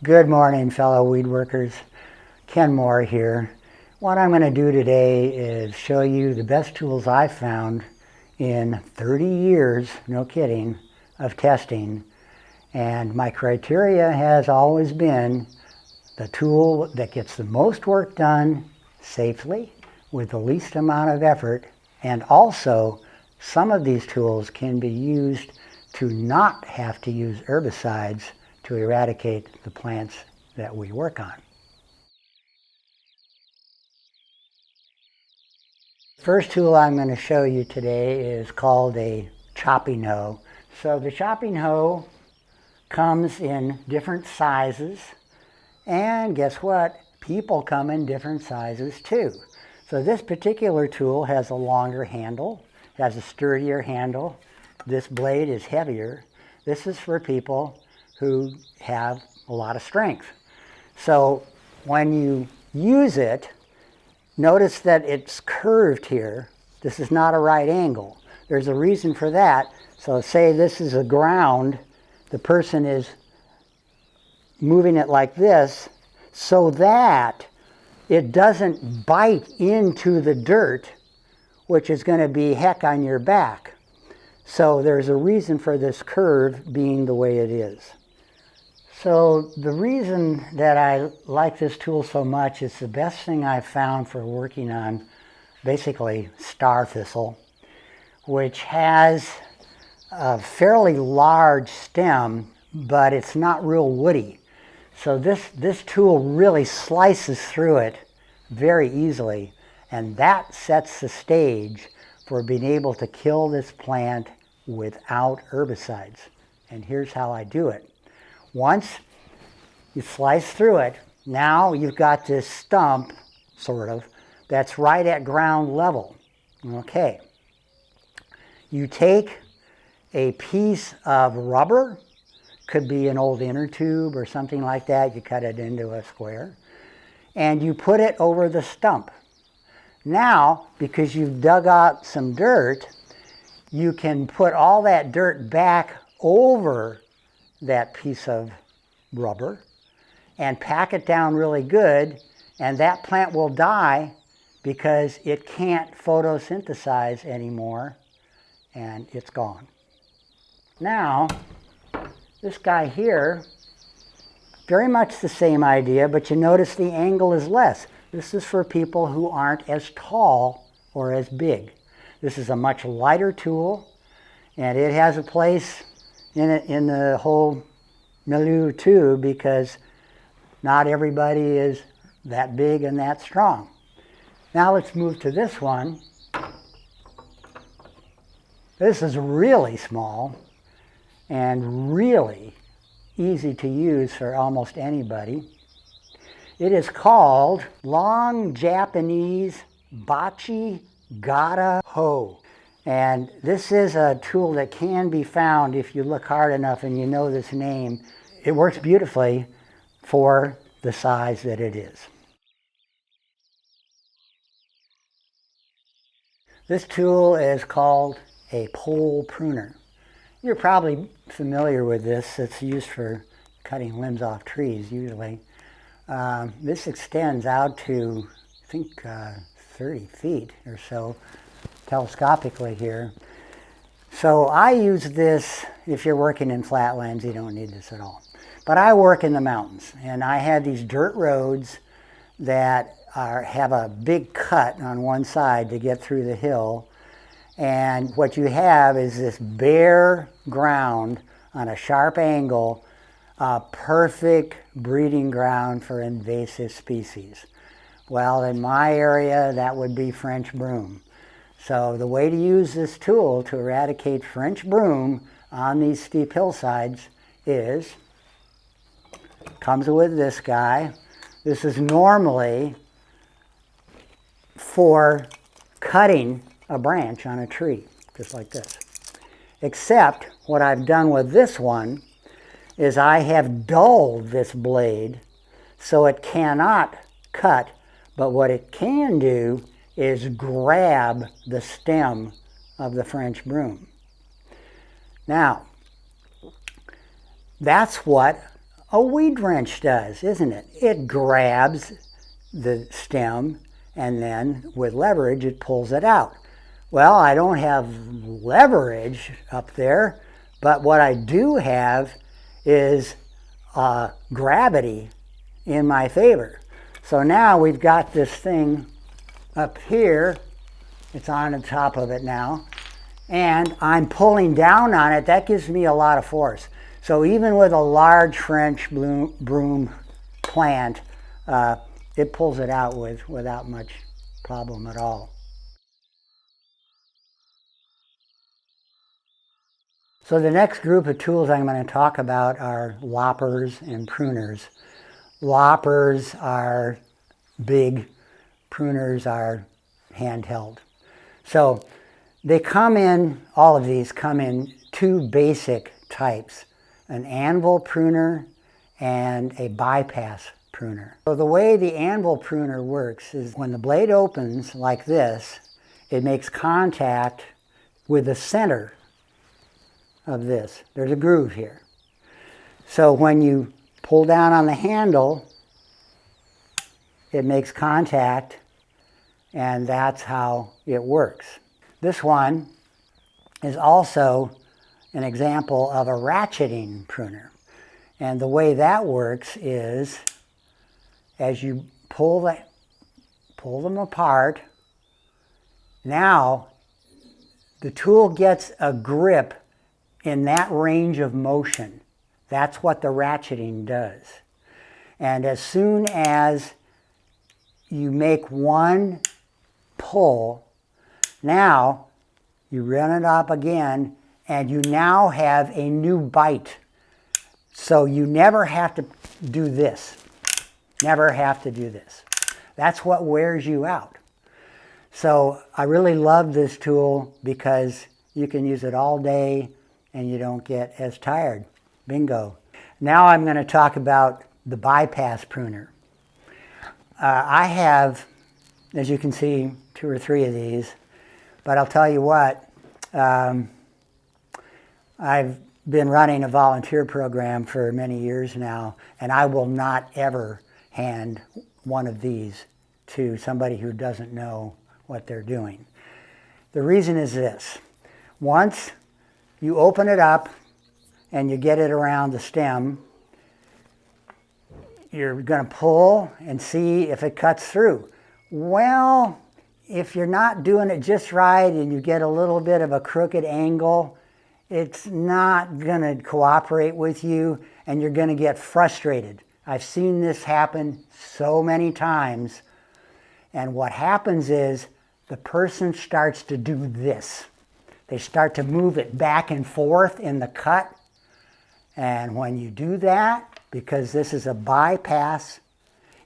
Good morning, fellow weed workers. Ken Moore here. What I'm going to do today is show you the best tools I've found in 30 years, no kidding, of testing. And my criteria has always been the tool that gets the most work done safely with the least amount of effort. And also, some of these tools can be used to not have to use herbicides to eradicate the plants that we work on. First tool I'm going to show you today is called a chopping hoe. So the chopping hoe comes in different sizes, and guess what? People come in different sizes too. So this particular tool has a longer handle, has a sturdier handle. This blade is heavier. This is for people who have a lot of strength. So when you use it, notice that it's curved here. This is not a right angle. There's a reason for that. So say this is a ground, the person is moving it like this so that it doesn't bite into the dirt, which is going to be heck on your back. So there's a reason for this curve being the way it is. So the reason that I like this tool so much is the best thing I've found for working on basically star thistle, which has a fairly large stem, but it's not real woody. So this tool really slices through it very easily, and that sets the stage for being able to kill this plant without herbicides. And here's how I do it. Once you slice through it, now you've got this stump, sort of, that's right at ground level. Okay. You take a piece of rubber, could be an old inner tube or something like that, you cut it into a square, and you put it over the stump. Now, because you've dug out some dirt, you can put all that dirt back over that piece of rubber and pack it down really good, and that plant will die because it can't photosynthesize anymore, and it's gone. Now, this guy here, very much the same idea, but you notice the angle is less. This is for people who aren't as tall or as big. This is a much lighter tool, and it has a place in the whole milieu too, because not everybody is that big and that strong. Now let's move to this one. This is really small and really easy to use for almost anybody. It is called Long Japanese Bachi Gata Hoe. And this is a tool that can be found if you look hard enough and you know this name. It works beautifully for the size that it is. This tool is called a pole pruner. You're probably familiar with this. It's used for cutting limbs off trees usually. This extends out to, I think, 30 feet or so telescopically here. So I use this, if you're working in flatlands, you don't need this at all. But I work in the mountains, and I have these dirt roads that have a big cut on one side to get through the hill. And what you have is this bare ground on a sharp angle, a perfect breeding ground for invasive species. Well, in my area, that would be French broom. So the way to use this tool to eradicate French broom on these steep hillsides is, comes with this guy. This is normally for cutting a branch on a tree, just like this. Except what I've done with this one is I have dulled this blade so it cannot cut, but what it can do is grab the stem of the French broom. Now, that's what a weed wrench does, isn't it? It grabs the stem and then with leverage it pulls it out. Well, I don't have leverage up there, but what I do have is gravity in my favor. So now we've got this thing up here, it's on the top of it now, and I'm pulling down on it. That gives me a lot of force. So even with a large French broom plant, it pulls it out without much problem at all. So the next group of tools I'm going to talk about are loppers and pruners. Loppers are big, pruners are handheld. So they come in, all of these come in two basic types, an anvil pruner and a bypass pruner. So the way the anvil pruner works is when the blade opens like this, it makes contact with the center of this. There's a groove here. So when you pull down on the handle, it makes contact, and that's how it works. This one is also an example of a ratcheting pruner. And the way that works is as you pull them apart, now the tool gets a grip in that range of motion. That's what the ratcheting does. And as soon as you make one pull, now you run it up again and you now have a new bite. So you never have to do this. Never have to do this. That's what wears you out. So I really love this tool because you can use it all day and you don't get as tired. Bingo. Now I'm going to talk about the bypass pruner. I have, as you can see, 2 or 3 of these, but I'll tell you what, I've been running a volunteer program for many years now, and I will not ever hand one of these to somebody who doesn't know what they're doing. The reason is this. Once you open it up and you get it around the stem, you're going to pull and see if it cuts through. Well, if you're not doing it just right and you get a little bit of a crooked angle, it's not going to cooperate with you and you're going to get frustrated. I've seen this happen so many times, and what happens is the person starts to do this. They start to move it back and forth in the cut, and when you do that, because this is a bypass,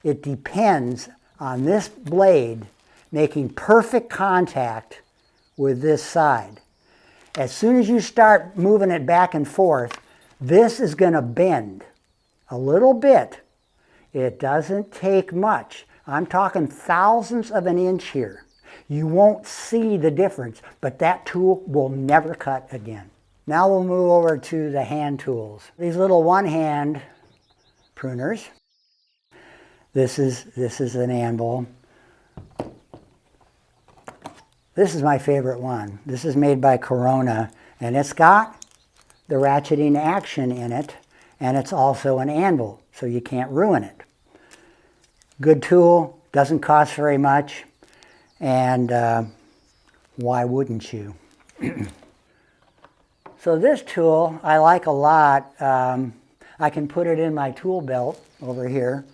it depends on this blade making perfect contact with this side. As soon as you start moving it back and forth, this is going to bend a little bit. It doesn't take much. I'm talking thousandths of an inch here. You won't see the difference, but that tool will never cut again. Now we'll move over to the hand tools. These little one-hand pruners. This is an anvil. This is my favorite one. This is made by Corona, and it's got the ratcheting action in it, and it's also an anvil, so you can't ruin it. Good tool, doesn't cost very much, and why wouldn't you? So this tool I like a lot. I can put it in my tool belt over here,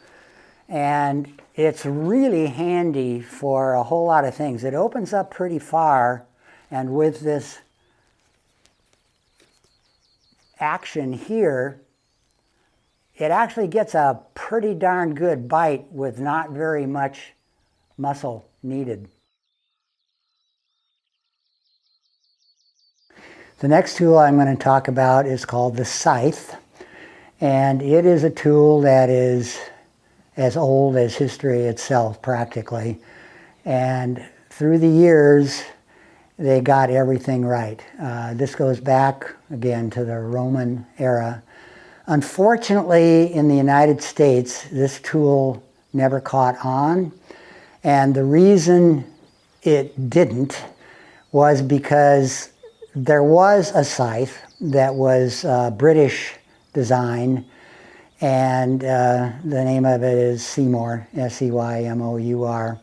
and it's really handy for a whole lot of things. It opens up pretty far, and with this action here, it actually gets a pretty darn good bite with not very much muscle needed. The next tool I'm going to talk about is called the scythe, and it is a tool that is as old as history itself practically, and through the years they got everything right. This goes back again to the Roman era. Unfortunately, in the United States, this tool never caught on, and the reason it didn't was because there was a scythe that was British design, and the name of it is Seymour, S-E-Y-M-O-U-R.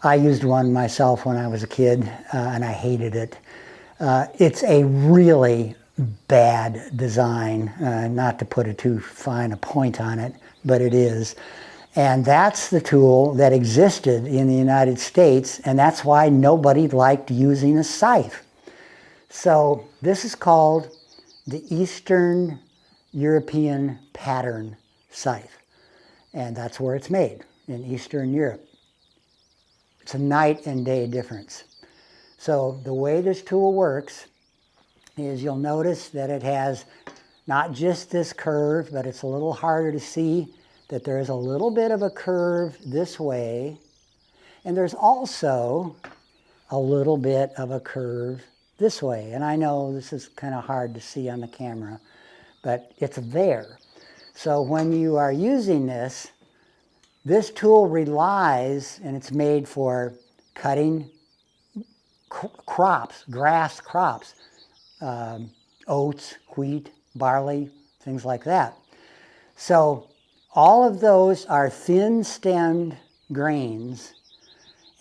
I used one myself when I was a kid, and I hated it. It's a really bad design, not to put too fine a point on it, but it is. And that's the tool that existed in the United States, and that's why nobody liked using a scythe. So this is called the Eastern European pattern scythe, and that's where it's made, in Eastern Europe. It's a night and day difference. So the way this tool works is you'll notice that it has not just this curve, but it's a little harder to see that there is a little bit of a curve this way, and there's also a little bit of a curve this way. And I know this is kind of hard to see on the camera, but it's there. So when you are using this, this tool relies, and it's made for cutting crops, grass crops, oats, wheat, barley, things like that. So all of those are thin-stemmed grains,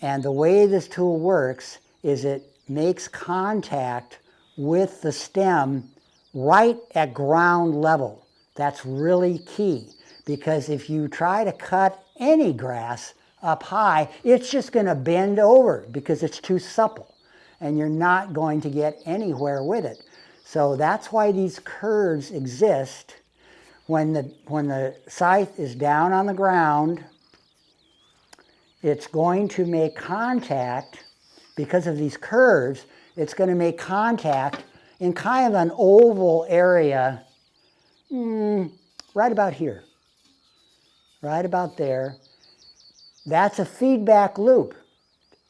and the way this tool works is it makes contact with the stem right at ground level. That's really key, because if you try to cut any grass up high, it's just going to bend over because it's too supple, and you're not going to get anywhere with it. So that's why these curves exist. When the scythe is down on the ground, it's going to make contact, because of these curves, it's going to make contact in kind of an oval area, right about here, right about there. That's a feedback loop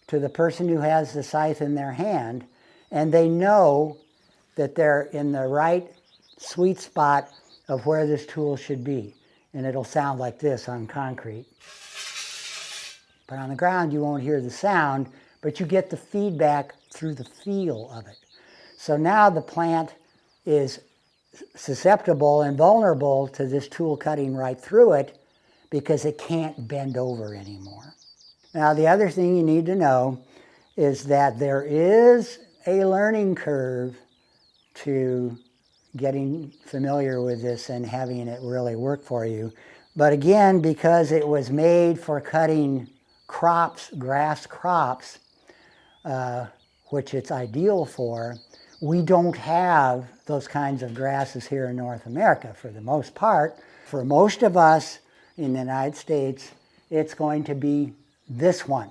to the person who has the scythe in their hand, and they know that they're in the right sweet spot of where this tool should be. And it'll sound like this on concrete. But on the ground, you won't hear the sound, but you get the feedback through the feel of it. So now the plant is susceptible and vulnerable to this tool cutting right through it because it can't bend over anymore. Now, the other thing you need to know is that there is a learning curve to getting familiar with this and having it really work for you. But again, because it was made for cutting crops, grass crops, which it's ideal for, we don't have those kinds of grasses here in North America for the most part. For most of us in the United States, it's going to be this one,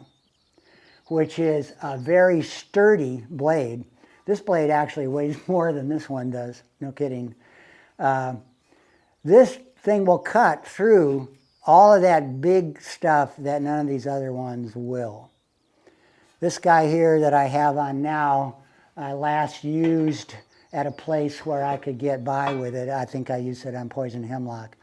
which is a very sturdy blade. This blade actually weighs more than this one does, no kidding. This thing will cut through all of that big stuff that none of these other ones will. This guy here that I have on now, I last used at a place where I could get by with it. I think I used it on poison hemlock.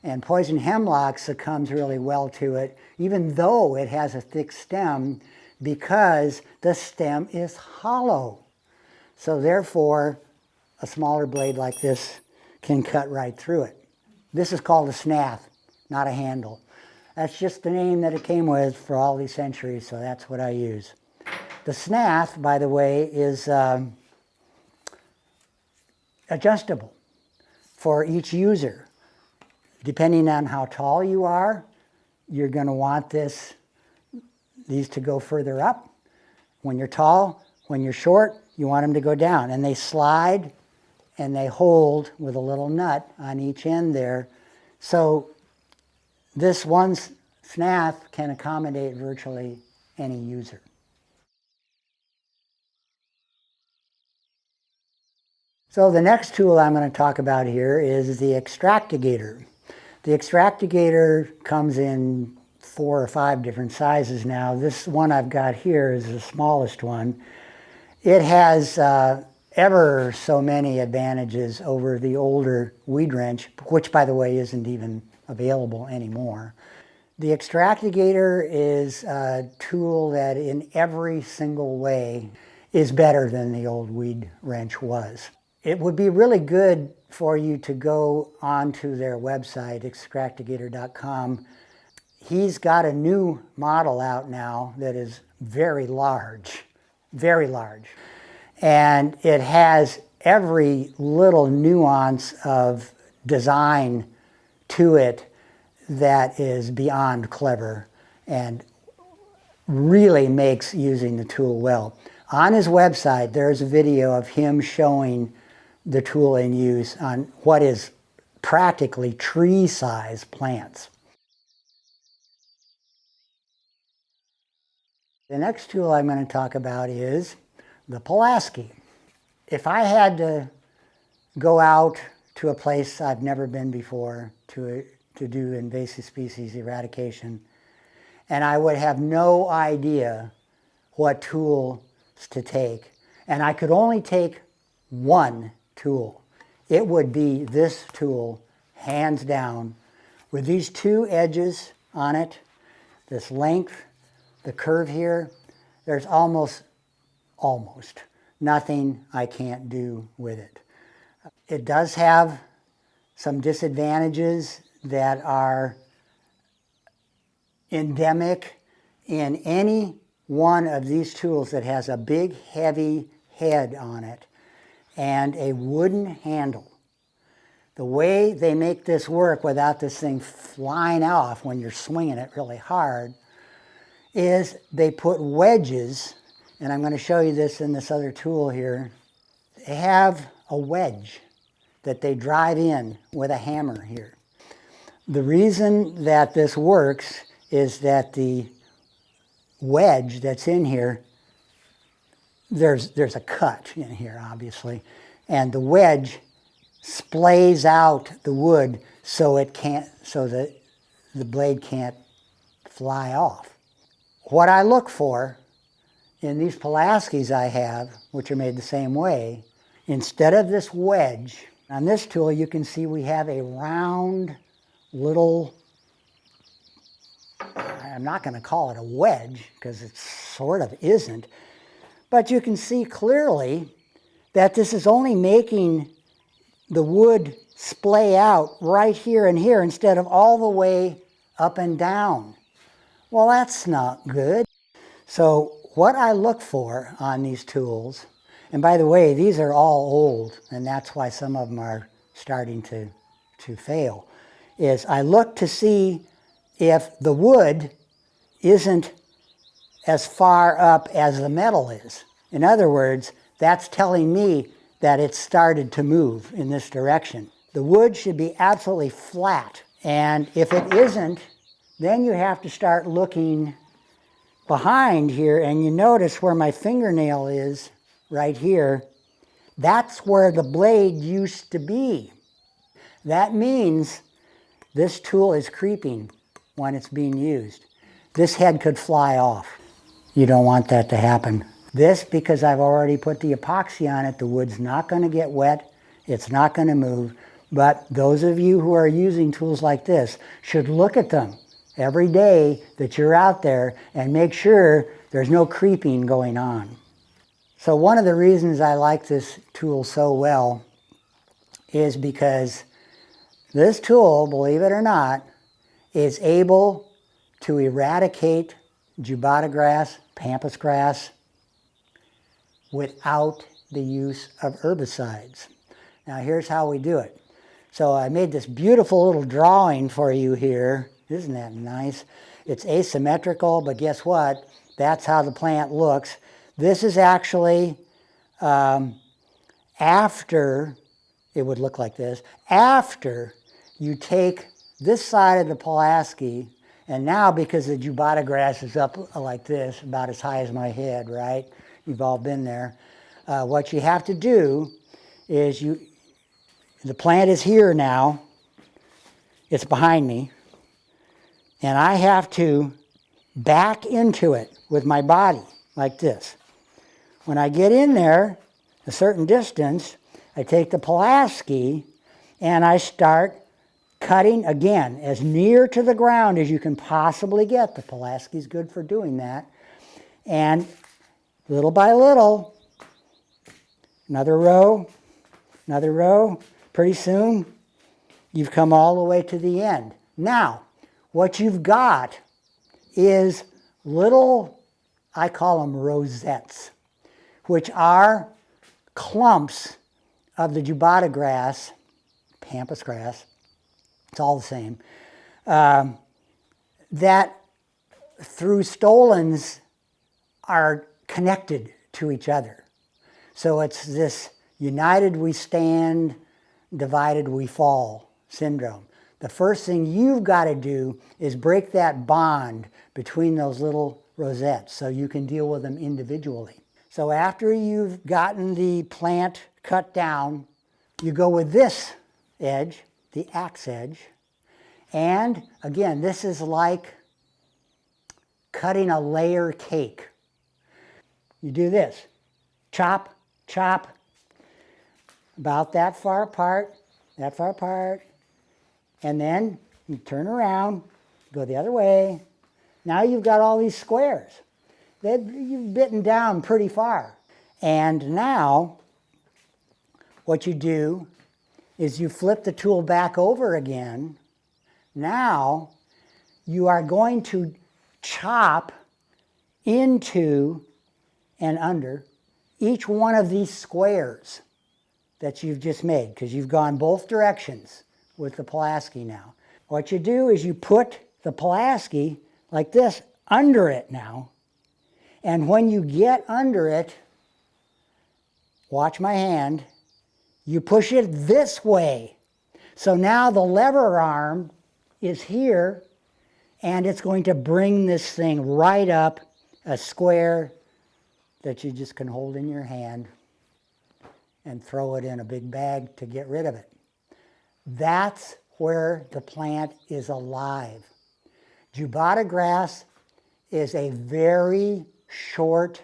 And poison hemlock succumbs really well to it, even though it has a thick stem, because the stem is hollow. So therefore, a smaller blade like this can cut right through it. This is called a snath, not a handle. That's just the name that it came with for all these centuries, so that's what I use. The snath, by the way, is adjustable for each user. Depending on how tall you are, you're going to want these to go further up. When you're tall, when you're short, you want them to go down. And they slide and they hold with a little nut on each end there. So this one snath can accommodate virtually any user. So the next tool I'm going to talk about here is the extractigator. The extractigator comes in 4 or 5 different sizes now. This one I've got here is the smallest one. It has ever so many advantages over the older weed wrench, which by the way isn't even available anymore. The Extractigator is a tool that in every single way is better than the old weed wrench was. It would be really good for you to go onto their website, extractigator.com. He's got a new model out now that is very large, very large. And it has every little nuance of design to it that is beyond clever and really makes using the tool well. On his website, there's a video of him showing the tool in use on what is practically tree-sized plants. The next tool I'm going to talk about is the Pulaski. If I had to go out to a place I've never been before to do invasive species eradication, and I would have no idea what tools to take, and I could only take one tool, it would be this tool, hands down, with these two edges on it, this length, the curve here. There's almost nothing I can't do with it. It does have some disadvantages that are endemic in any one of these tools that has a big heavy head on it and a wooden handle. The way they make this work without this thing flying off when you're swinging it really hard is they put wedges, and I'm going to show you this in this other tool here. They have a wedge that they drive in with a hammer here. The reason that this works is that the wedge that's in here, there's a cut in here obviously, and the wedge splays out the wood so that the blade can't fly off. What I look for in these Pulaskis I have, which are made the same way, instead of this wedge, on this tool you can see we have a round little, I'm not going to call it a wedge because it sort of isn't, but you can see clearly that this is only making the wood splay out right here and here instead of all the way up and down. Well, that's not good. So what I look for on these tools, and by the way, these are all old, and that's why some of them are starting to fail, is I look to see if the wood isn't as far up as the metal is. In other words, that's telling me that it's started to move in this direction. The wood should be absolutely flat, and if it isn't, then you have to start looking behind here, and you notice where my fingernail is right here. That's where the blade used to be. That means this tool is creeping when it's being used. This head could fly off. You don't want that to happen. This, because I've already put the epoxy on it, the wood's not going to get wet, it's not going to move, but those of you who are using tools like this should look at them every day that you're out there and make sure there's no creeping going on. So one of the reasons I like this tool so well is because this tool, believe it or not, is able to eradicate jubata grass, pampas grass, without the use of herbicides. Now here's how we do it. So I made this beautiful little drawing for you here. Isn't that nice? It's asymmetrical, but guess what? That's how the plant looks. This is actually after, it would look like this, after you take this side of the Pulaski, and now because the jubata grass is up like this, about as high as my head, right? You've all been there. What you have to do is the plant is here now, it's behind me, and I have to back into it with my body like this. When I get in there, a certain distance, I take the Pulaski and I start cutting, again, as near to the ground as you can possibly get. The Pulaski is good for doing that. And little by little, another row, another row. Pretty soon, you've come all the way to the end. Now, what you've got is little, I call them rosettes, which are clumps of the jubata grass, pampas grass, it's all the same, that through stolons are connected to each other. So it's this united we stand, divided we fall syndrome. The first thing you've got to do is break that bond between those little rosettes so you can deal with them individually. So after you've gotten the plant cut down, you go with this edge, the axe edge. And again, this is like cutting a layer cake. You do this, chop, chop, about that far apart, and then you turn around, go the other way. Now you've got all these squares. You've bitten down pretty far. And now what you do is you flip the tool back over again. Now you are going to chop into and under each one of these squares that you've just made, because you've gone both directions with the Pulaski now. What you do is you put the Pulaski like this under it now, and when you get under it, watch my hand, you push it this way. So now the lever arm is here, and it's going to bring this thing right up a square that you just can hold in your hand and throw it in a big bag to get rid of it. That's where the plant is alive. Jubata grass is a very short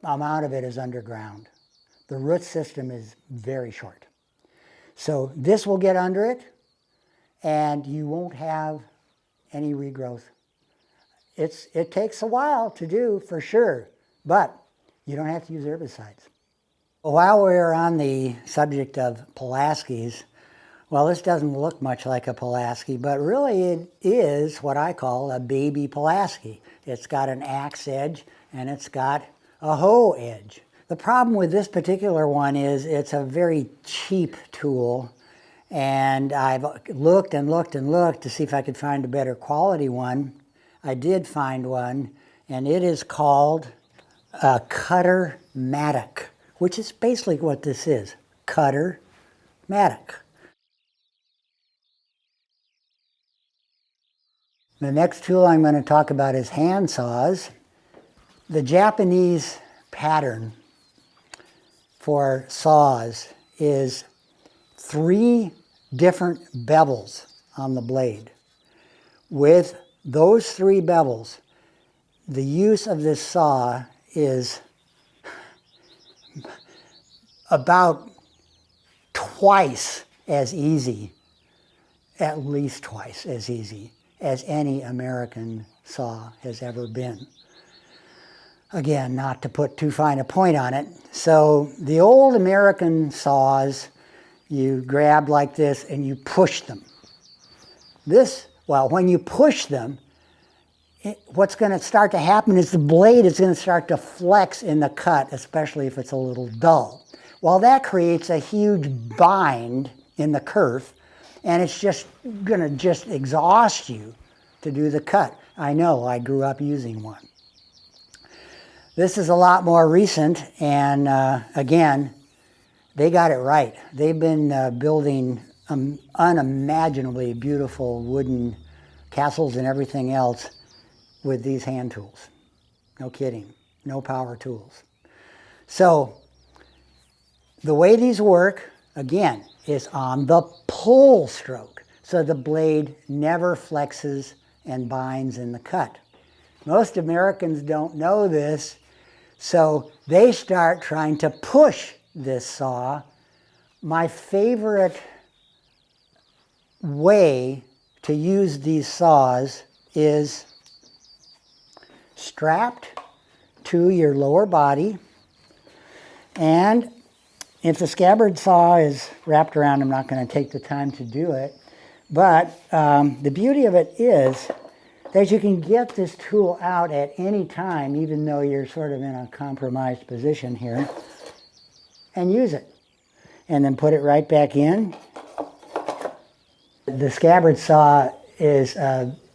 amount of it is underground. The root system is very short. So this will get under it, and you won't have any regrowth. It takes a while to do, for sure, but you don't have to use herbicides. While we're on the subject of Pulaskis, well, this doesn't look much like a Pulaski, but really it is what I call a baby Pulaski. It's got an axe edge and it's got a hoe edge. The problem with this particular one is it's a very cheap tool, and I've looked and looked and looked to see if I could find a better quality one. I did find one, and it is called a Cutter-matic, which is basically what this is, Cutter-matic. The next tool I'm going to talk about is hand saws. The Japanese pattern for saws is 3 different bevels on the blade. With those 3 bevels, the use of this saw is about twice as easy, at least twice as easy as any American saw has ever been. Again, not to put too fine a point on it. So the old American saws, you grab like this and you push them. When you push them, what's going to start to happen is the blade is going to start to flex in the cut, especially if it's a little dull. Well, that creates a huge bind in the kerf, and it's just going to just exhaust you to do the cut. I know, I grew up using one. This is a lot more recent, and again, they got it right. They've been building unimaginably beautiful wooden castles and everything else with these hand tools. No kidding, no power tools. So the way these work, again, is on the pull stroke. So the blade never flexes and binds in the cut. Most Americans don't know this, So they start trying to push this saw. My favorite way to use these saws is strapped to your lower body, and if the scabbard saw is wrapped around, I'm not going to take the time to do it, but the beauty of it is that you can get this tool out at any time, even though you're sort of in a compromised position here, and use it. And then put it right back in. The scabbard saw is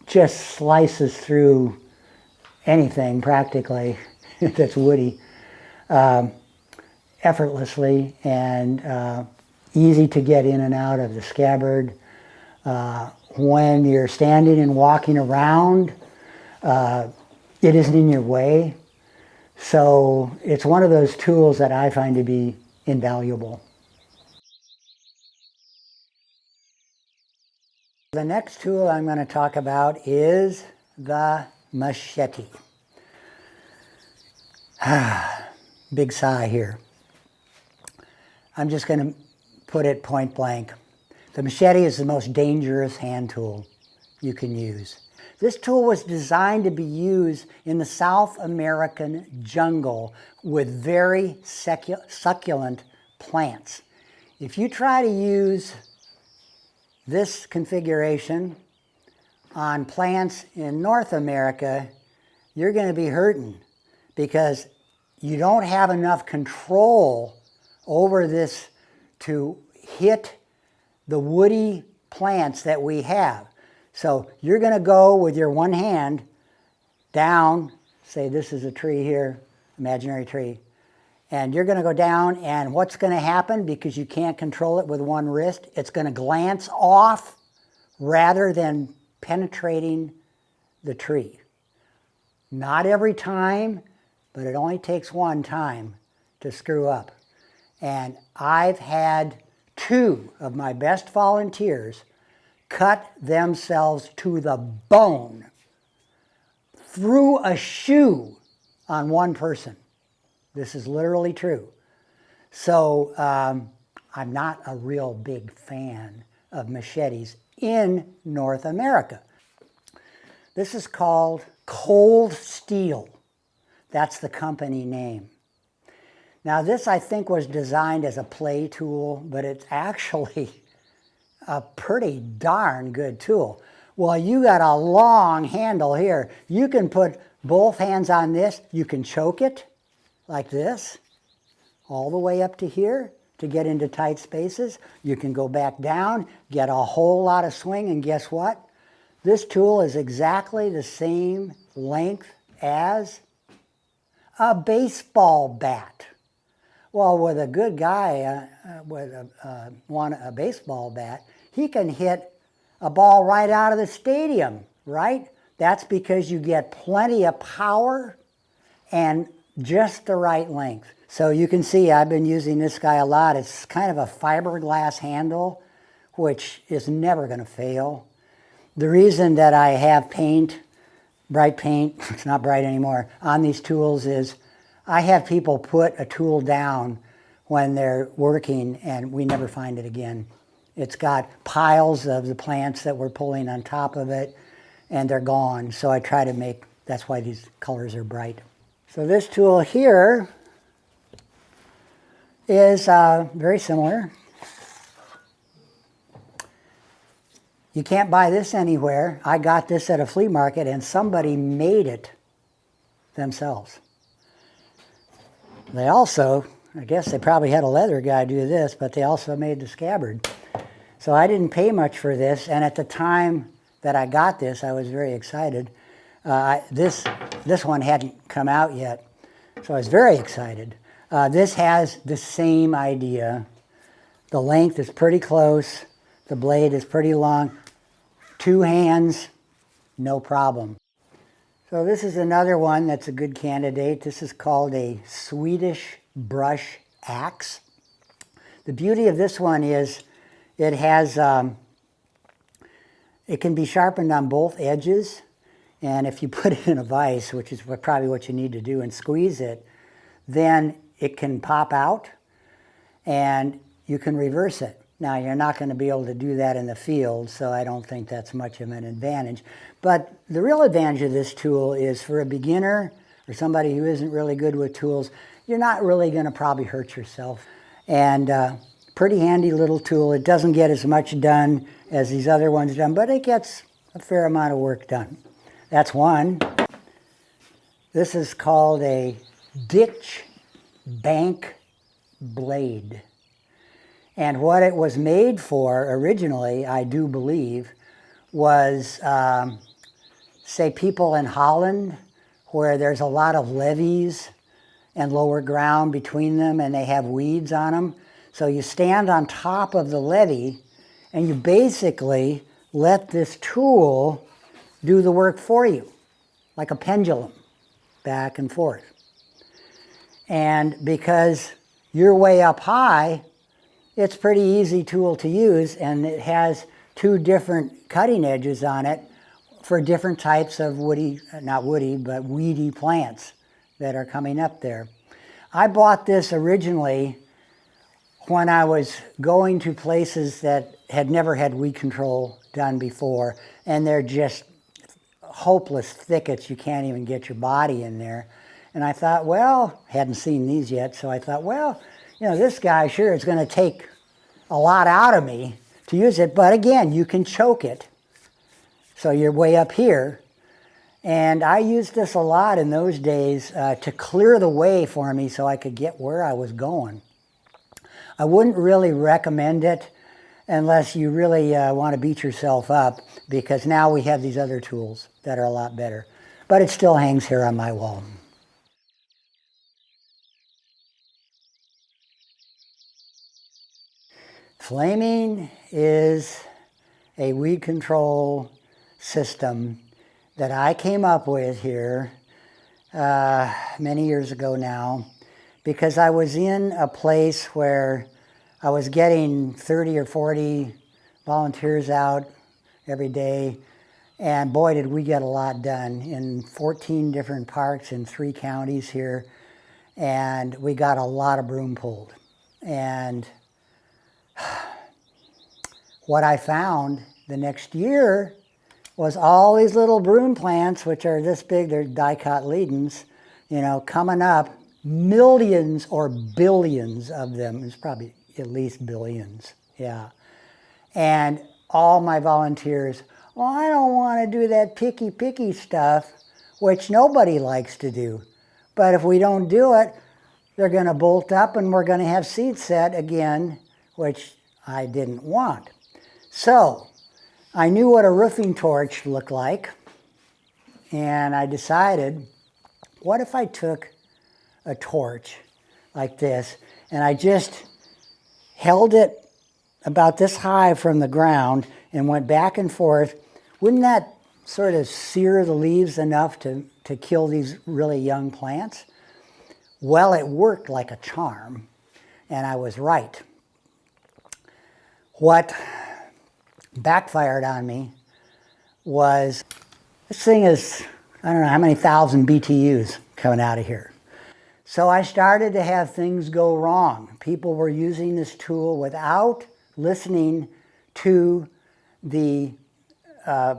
just slices through anything practically that's woody effortlessly, and easy to get in and out of the scabbard. When you're standing and walking around, it isn't in your way. So it's one of those tools that I find to be invaluable. The next tool I'm going to talk about is the machete. Big sigh here. I'm just going to put it point blank. The machete is the most dangerous hand tool you can use. This tool was designed to be used in the South American jungle with very succulent plants. If you try to use this configuration on plants in North America, you're going to be hurting because you don't have enough control over this to hit the woody plants that we have. So you're going to go with your one hand down, say this is a tree here, imaginary tree, and you're going to go down, and what's going to happen, because you can't control it with one wrist, it's going to glance off rather than penetrating the tree. Not every time, but it only takes one time to screw up. And I've had 2 of my best volunteers cut themselves to the bone through a shoe on one person. This is literally true. So I'm not a real big fan of machetes in North America. This is called Cold Steel. That's the company name. Now this, I think, was designed as a play tool, but it's actually a pretty darn good tool. Well, you got a long handle here. You can put both hands on this. You can choke it like this, all the way up to here to get into tight spaces. You can go back down, get a whole lot of swing, and guess what? This tool is exactly the same length as a baseball bat. Well, with a good guy with a baseball bat, he can hit a ball right out of the stadium, right? That's because you get plenty of power and just the right length. So you can see I've been using this guy a lot. It's kind of a fiberglass handle, which is never going to fail. The reason that I have paint, bright paint, it's not bright anymore, on these tools is I have people put a tool down when they're working and we never find it again. It's got piles of the plants that we're pulling on top of it and they're gone. So I try to make, that's why these colors are bright. So this tool here is very similar. You can't buy this anywhere. I got this at a flea market and somebody made it themselves. They also, I guess they probably had a leather guy do this, but they also made the scabbard. So I didn't pay much for this, and at the time that I got this, I was very excited. This one hadn't come out yet, so I was very excited. This has the same idea. The length is pretty close. The blade is pretty long. 2 hands, no problem. So this is another one that's a good candidate. This is called a Swedish brush axe. The beauty of this one is it has, it can be sharpened on both edges, and if you put it in a vise, which is probably what you need to do, and squeeze it, then it can pop out and you can reverse it. Now, you're not going to be able to do that in the field, so I don't think that's much of an advantage. But the real advantage of this tool is for a beginner or somebody who isn't really good with tools, you're not really going to probably hurt yourself. And pretty handy little tool. It doesn't get as much done as these other ones done, but it gets a fair amount of work done. That's one. This is called a ditch bank blade. And what it was made for originally, I do believe, was, say, people in Holland where there's a lot of levees and lower ground between them and they have weeds on them. So you stand on top of the levee and you basically let this tool do the work for you, like a pendulum, back and forth. And because you're way up high, it's a pretty easy tool to use, and it has two different cutting edges on it for different types of woody, not woody, but weedy plants that are coming up there. I bought this originally when I was going to places that had never had weed control done before, and they're just hopeless thickets. You can't even get your body in there. And I thought, well, hadn't seen these yet, so I thought, well, you know, this guy sure is going to take a lot out of me to use it, but again, you can choke it. So you're way up here. And I used this a lot in those days to clear the way for me so I could get where I was going. I wouldn't really recommend it unless you really want to beat yourself up, because now we have these other tools that are a lot better. But it still hangs here on my wall. Flaming is a weed control system that I came up with here many years ago now, because I was in a place where I was getting 30 or 40 volunteers out every day, and boy did we get a lot done in 14 different parks in 3 counties here, and we got a lot of broom pulled. And what I found the next year was all these little broom plants, which are this big, they're dicotyledons, you know, coming up, millions or billions of them. It's probably at least billions, yeah. And all my volunteers, well, I don't want to do that picky stuff, which nobody likes to do. But if we don't do it, they're going to bolt up and we're going to have seed set again, which I didn't want. So I knew what a roofing torch looked like, and I decided, what if I took a torch like this and I just held it about this high from the ground and went back and forth? Wouldn't that sort of sear the leaves enough to kill these really young plants? Well, it worked like a charm, and I was right. What backfired on me was, this thing is, I don't know how many thousand BTUs coming out of here. So I started to have things go wrong. People were using this tool without listening to the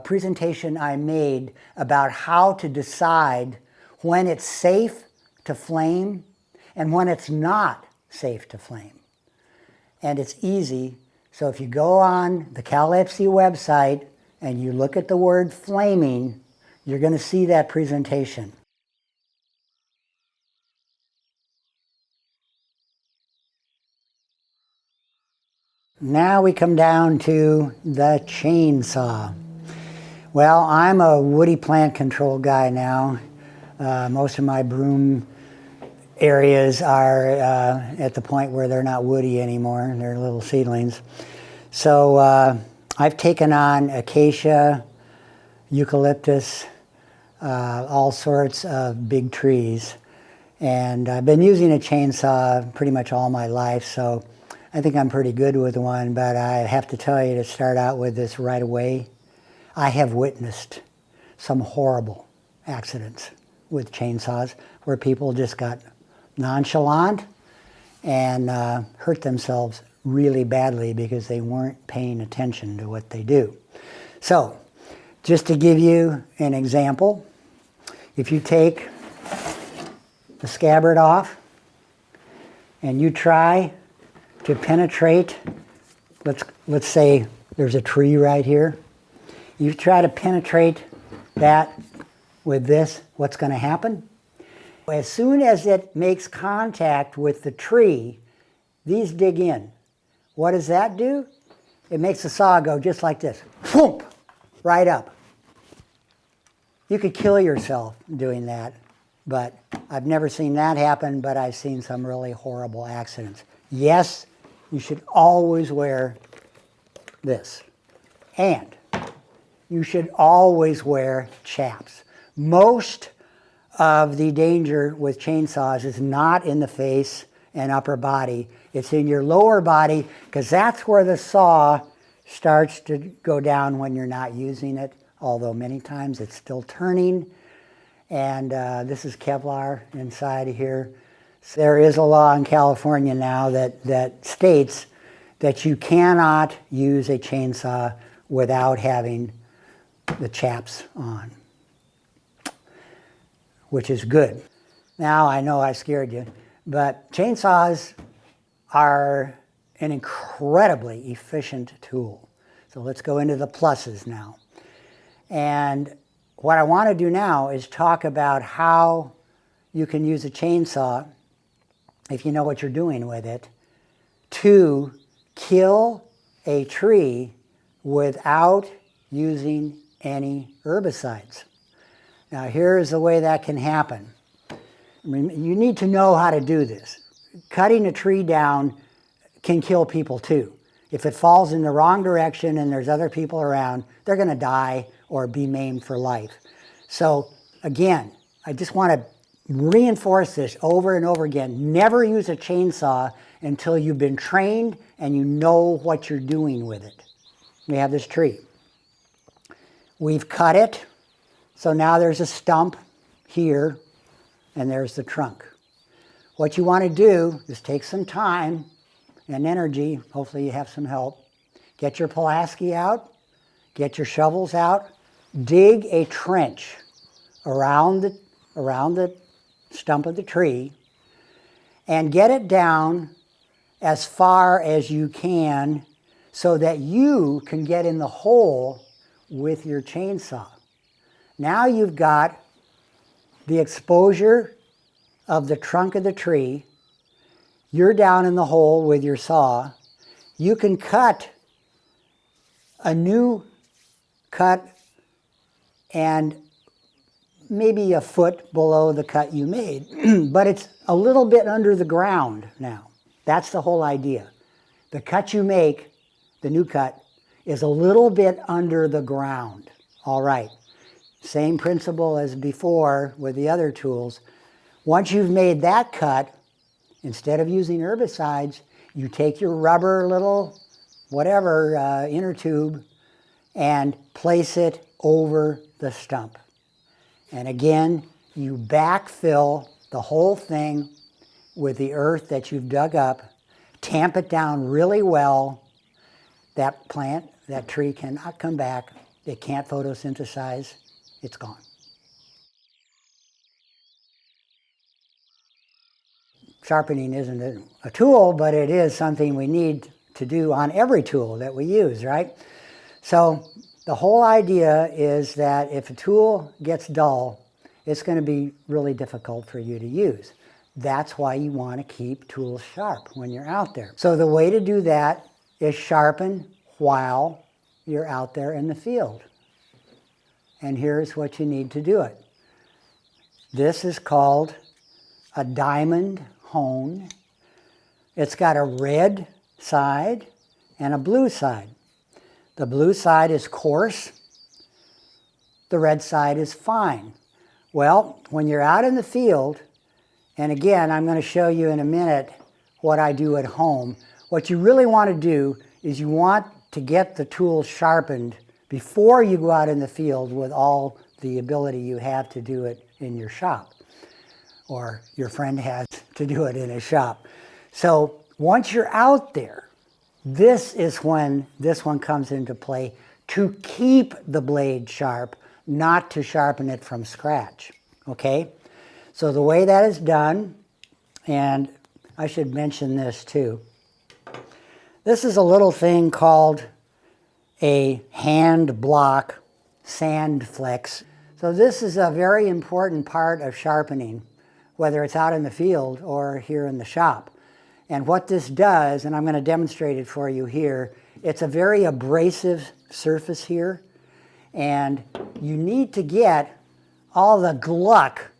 presentation I made about how to decide when it's safe to flame and when it's not safe to flame. And it's easy. So if you go on the CalFC website and you look at the word flaming, you're going to see that presentation. Now we come down to the chainsaw. Well, I'm a woody plant control guy now. Most of my broom areas are at the point where they're not woody anymore. They're little seedlings. So I've taken on acacia, eucalyptus, all sorts of big trees. And I've been using a chainsaw pretty much all my life, so I think I'm pretty good with one, but I have to tell you, to start out with this right away, I have witnessed some horrible accidents with chainsaws where people just got nonchalant and hurt themselves really badly because they weren't paying attention to what they do. So, just to give you an example, if you take the scabbard off and you try to penetrate, let's say there's a tree right here. You try to penetrate that with this, what's going to happen? As soon as it makes contact with the tree, these dig in. What does that do? It makes the saw go just like this. Whoomp! Right up. You could kill yourself doing that, but I've never seen that happen, but I've seen some really horrible accidents. Yes, you should always wear this. And you should always wear chaps. Most of the danger with chainsaws is not in the face and upper body. It's in your lower body, because that's where the saw starts to go down when you're not using it, although many times it's still turning. And this is Kevlar inside of here. So there is a law in California now that states that you cannot use a chainsaw without having the chaps on, which is good. Now, I know I scared you, but chainsaws are an incredibly efficient tool. So let's go into the pluses now. And what I want to do now is talk about how you can use a chainsaw, if you know what you're doing with it, to kill a tree without using any herbicides. Now, here's the way that can happen. I mean, you need to know how to do this. Cutting a tree down can kill people too. If it falls in the wrong direction and there's other people around, they're going to die or be maimed for life. So again, I just want to reinforce this over and over again. Never use a chainsaw until you've been trained and you know what you're doing with it. We have this tree. We've cut it, so now there's a stump here and there's the trunk. What you want to do is take some time and energy, hopefully you have some help, get your Pulaski out, get your shovels out, dig a trench around the stump of the tree, and get it down as far as you can so that you can get in the hole with your chainsaw. Now you've got the exposure of the trunk of the tree. You're down in the hole with your saw. You can cut a new cut and maybe a foot below the cut you made, but it's a little bit under the ground now. That's the whole idea. The cut you make, the new cut, is a little bit under the ground. All right, same principle as before with the other tools. Once you've made that cut, instead of using herbicides, you take your rubber little whatever inner tube and place it over the stump. And again, you backfill the whole thing with the earth that you've dug up, tamp it down really well. That plant, that tree cannot come back. It can't photosynthesize. It's gone. Sharpening isn't a tool, but it is something we need to do on every tool that we use, right? So the whole idea is that if a tool gets dull, it's going to be really difficult for you to use. That's why you want to keep tools sharp when you're out there. So the way to do that is sharpen while you're out there in the field. And here's what you need to do it. This is called a diamond hone. It's got a red side and a blue side. The blue side is coarse. The red side is fine. Well, when you're out in the field, and again, I'm going to show you in a minute what I do at home, what you really want to do is you want to get the tools sharpened before you go out in the field with all the ability you have to do it in your shop. or your friend has to do it in his shop. So once you're out there, this is when this one comes into play, to keep the blade sharp, not to sharpen it from scratch, okay? So the way that is done, and I should mention this too, this is a little thing called a hand block sand flex. So this is a very important part of sharpening, whether it's out in the field or here in the shop. And what this does, and I'm going to demonstrate it for you here, it's a very abrasive surface here, and you need to get all the gluck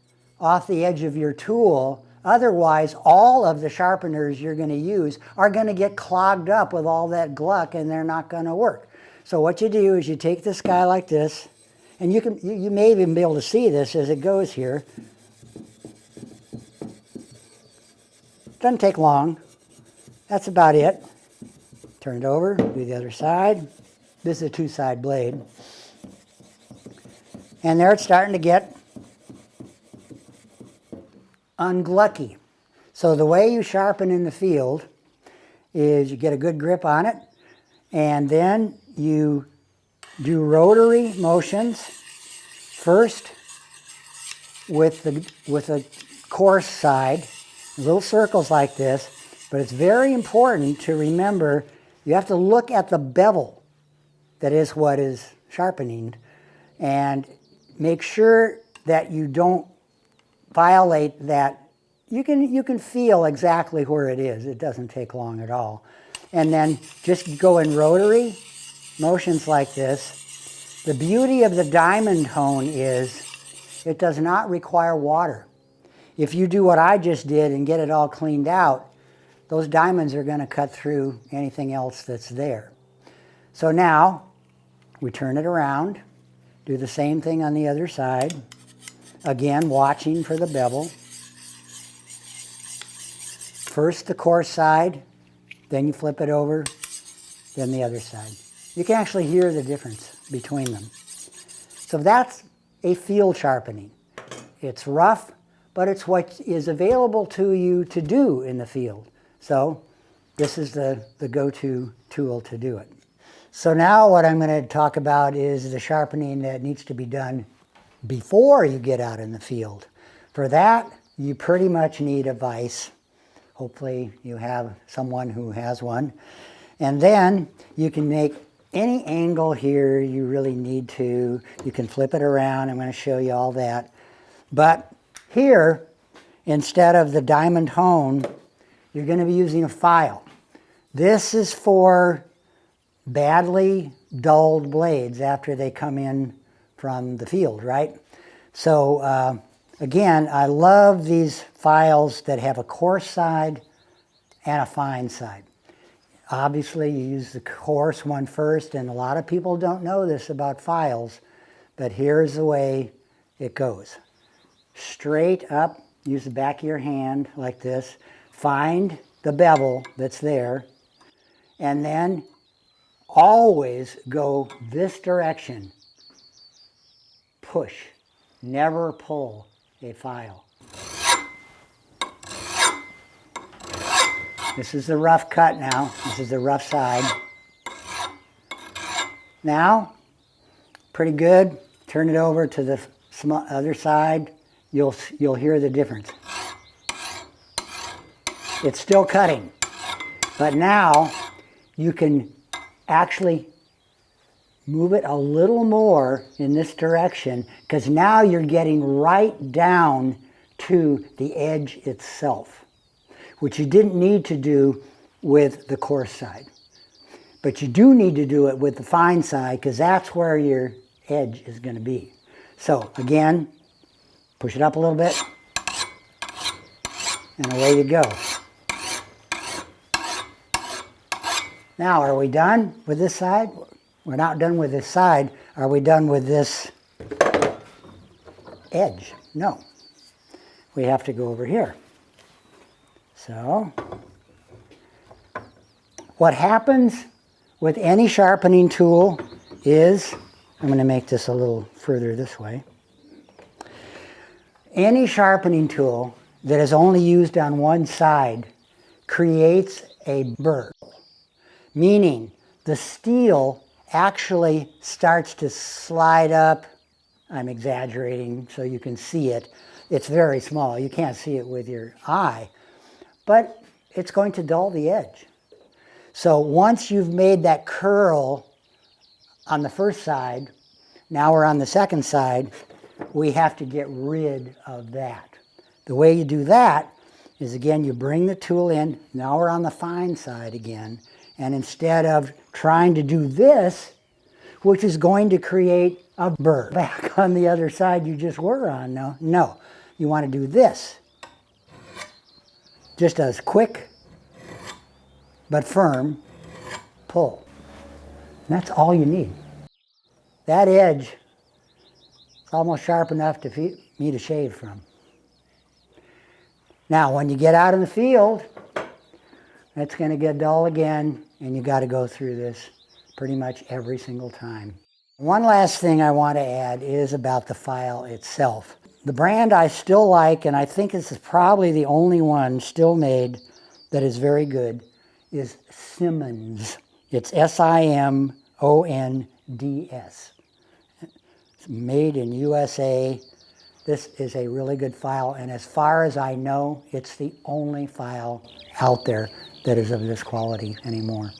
off the edge of your tool. Otherwise, all of the sharpeners you're going to use are going to get clogged up with all that gluck, and they're not going to work. So what you do is you take this guy like this, and you may even be able to see this as it goes here. Doesn't take long. That's about it. Turn it over, do the other side. This is a two-side blade. And there it's starting to get unglucky. So the way you sharpen in the field is you get a good grip on it, and then you do rotary motions first with the coarse side, little circles like this. But it's very important to remember you have to look at the bevel that is what is sharpening, and make sure that you don't violate that. You can feel exactly where it is. It doesn't take long at all. And then just go in rotary motions like this. The beauty of the diamond hone is it does not require water. If you do what I just did and get it all cleaned out, those diamonds are going to cut through anything else that's there. So now we turn it around, do the same thing on the other side. Again, watching for the bevel. First the coarse side, then you flip it over, then the other side. You can actually hear the difference between them. So that's a field sharpening. It's rough, but it's what is available to you to do in the field. So this is the go-to tool to do it. So now what I'm going to talk about is the sharpening that needs to be done before you get out in the field. For that, you pretty much need a vise. Hopefully you have someone who has one. And then you can make any angle here you really need to. You can flip it around. I'm going to show you all that. But here, instead of the diamond hone, you're going to be using a file. This is for badly dulled blades after they come in from the field, right? So again, I love these files that have a coarse side and a fine side. Obviously, you use the coarse one first, and a lot of people don't know this about files, but here's the way it goes. Straight up, use the back of your hand like this. Find the bevel that's there, and then always go this direction. Push, never pull a file. This is the rough cut now. This is the rough side. Now, pretty good. Turn it over to the other side. You'll hear the difference. It's still cutting, but now you can actually move it a little more in this direction, because now you're getting right down to the edge itself, which you didn't need to do with the coarse side. But you do need to do it with the fine side, because that's where your edge is going to be. So again, push it up a little bit, and away you go. Now, are we done with this side? We're not done with this side. Are we done with this edge? No. We have to go over here. So, what happens with any sharpening tool is, I'm going to make this a little further this way. Any sharpening tool that is only used on one side creates a burr, meaning the steel actually starts to slide up. I'm exaggerating so you can see it. It's very small. You can't see it with your eye, but it's going to dull the edge. So once you've made that curl on the first side, now we're on the second side, we have to get rid of that. The way you do that is, again, you bring the tool in. Now we're on the fine side again. And instead of trying to do this, which is going to create a burr back on the other side you just were on, no. You want to do this. Just as quick but firm pull. And that's all you need. That edge is almost sharp enough for me to shave from. Now, when you get out in the field, it's going to get dull again, and you got to go through this pretty much every single time. One last thing I want to add is about the file itself. The brand I still like, and I think this is probably the only one still made that is very good, is Simmons. It's Simonds. It's made in USA. This is a really good file, and as far as I know, it's the only file out there that is of this quality anymore.